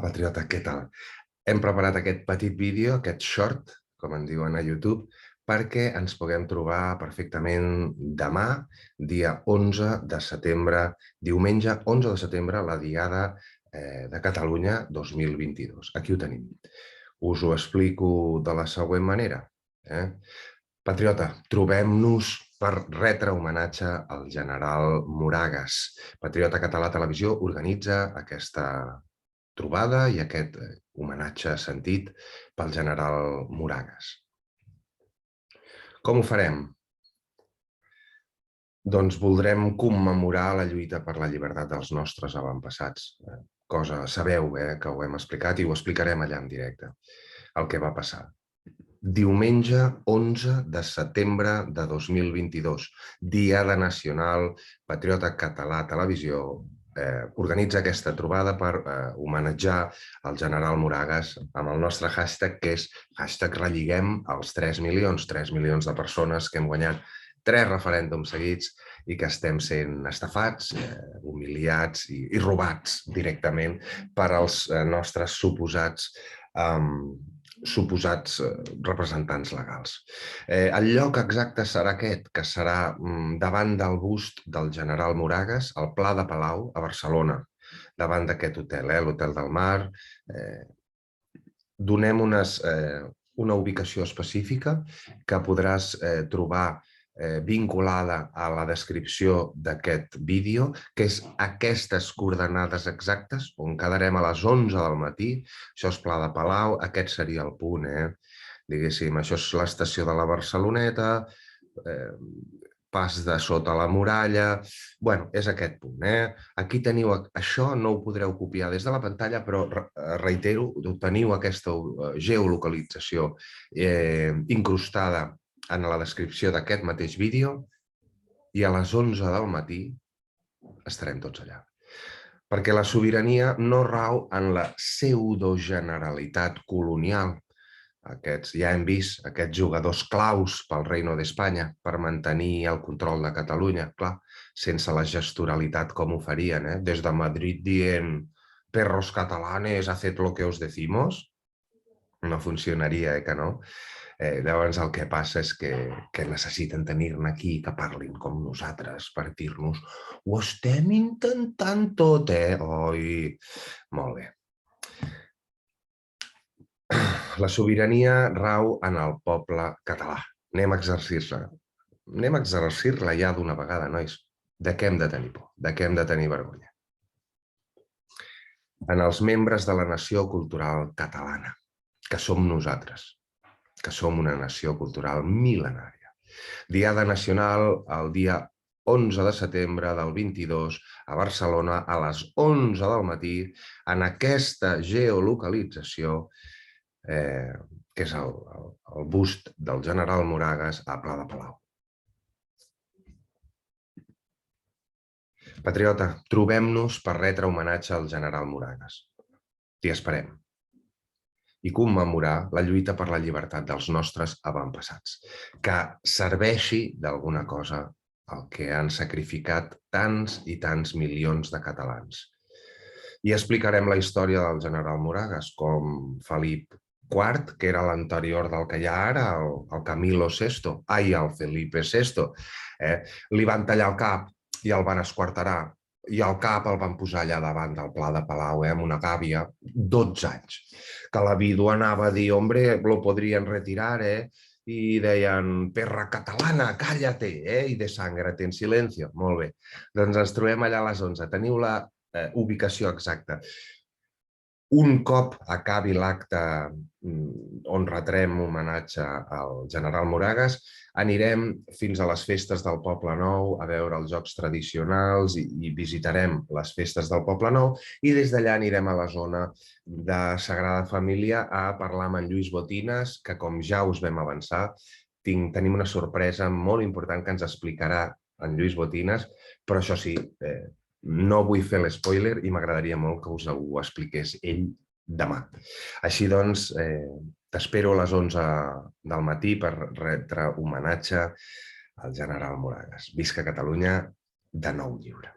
Patriota, què tal? Hem preparat aquest petit vídeo, aquest short, com en diuen a YouTube, perquè ens puguem trobar perfectament demà, dia 11 de setembre, diumenge 11 de setembre, la Diada de Catalunya 2022. Aquí ho tenim. Us ho explico de la següent manera. Patriota, trobem-nos per retre homenatge al general Moragues. Patriota Català Televisió organitza aquesta trobada i aquest homenatge sentit pel general Moragues. Com ho farem? Doncs voldrem commemorar la lluita per la llibertat dels nostres avantpassats. Sabeu que ho hem explicat i ho explicarem allà en directe, el que va passar. Diumenge 11 de setembre de 2022, Diada Nacional, Patriota Català Televisió organitza aquesta trobada per homenatjar el general Moragues amb el nostre hashtag, que és #religuem els 3 milions de persones que hem guanyat 3 referèndums seguits i que estem sent estafats, humiliats i robats directament per als nostres suposats representants legals. El lloc exacte serà aquest, que serà davant del bust del general Moragues, al Pla de Palau, a Barcelona, davant d'aquest hotel, l'Hotel del Mar. Donem una ubicació específica que podràs trobar vinculada a la descripció d'aquest vídeo, que és aquestes coordenades exactes, on quedarem a les 11 del matí. Això és Pla de Palau, aquest seria el punt, diguéssim. Això és l'estació de la Barceloneta, pas de sota la muralla. Bueno, és aquest punt. Aquí teniu, això no ho podreu copiar des de la pantalla, però reitero, teniu aquesta geolocalització incrustada en la descripció d'aquest mateix vídeo i a les 11 del matí estarem tots allà. Perquè la sobirania no rau en la pseudogeneralitat colonial. Ja hem vist aquests jugadors claus pel Reino d'Espanya per mantenir el control de Catalunya, clar, sense la gestoralitat com ho farien, des de Madrid dient perros catalanes, haced lo que os decimos. No funcionaria, que no? Llavors el que passa és que necessiten tenir-ne aquí, que parlin com nosaltres, per dir-nos ho estem intentant tot, Oi? Molt bé. La sobirania rau en el poble català. Anem a exercir-la. Anem a exercir-la ja d'una vegada, nois. De què hem de tenir por? De què hem de tenir vergonya? En els membres de la nació cultural catalana, que som nosaltres, que som una nació cultural mil·lenària. Diada Nacional el dia 11 de setembre del 22 a Barcelona a les 11 del matí en aquesta geolocalització que és el bust del general Moragues a Pla de Palau. Patriota, trobem-nos per retre homenatge al general Moragues. T'hi esperem. I commemorar la lluita per la llibertat dels nostres avantpassats, que serveixi d'alguna cosa el que han sacrificat tants i tants milions de catalans. I explicarem la història del general Moragues, com Felip IV, que era l'anterior del que hi ha ara, el Camilo VI, el Felipe VI. Li van tallar el cap i el van esquarterar, i el cap el van posar allà davant del Pla de Palau, amb una gàbia, 12 anys, que la vídua anava a dir, hombre, lo podrien retirar, i deien, perra catalana, cállate, i desangre-te en silencio. Molt bé. Doncs ens trobem allà a les 11. Teniu la ubicació exacta. Un cop acabi l'acte on retrem homenatge al general Moragues, anirem fins a les festes del Poble Nou a veure els jocs tradicionals i visitarem les festes del Poble Nou, i des d'allà anirem a la zona de Sagrada Família a parlar amb en Lluís Botines, que, com ja us vam avançar, tenim una sorpresa molt important que ens explicarà en Lluís Botines, però això sí, no vull fer l'espoiler i m'agradaria molt que us ho expliqués ell demà. Així doncs, t'espero a les 11 del matí per retre homenatge al general Moragues. Visca Catalunya, de nou lliure.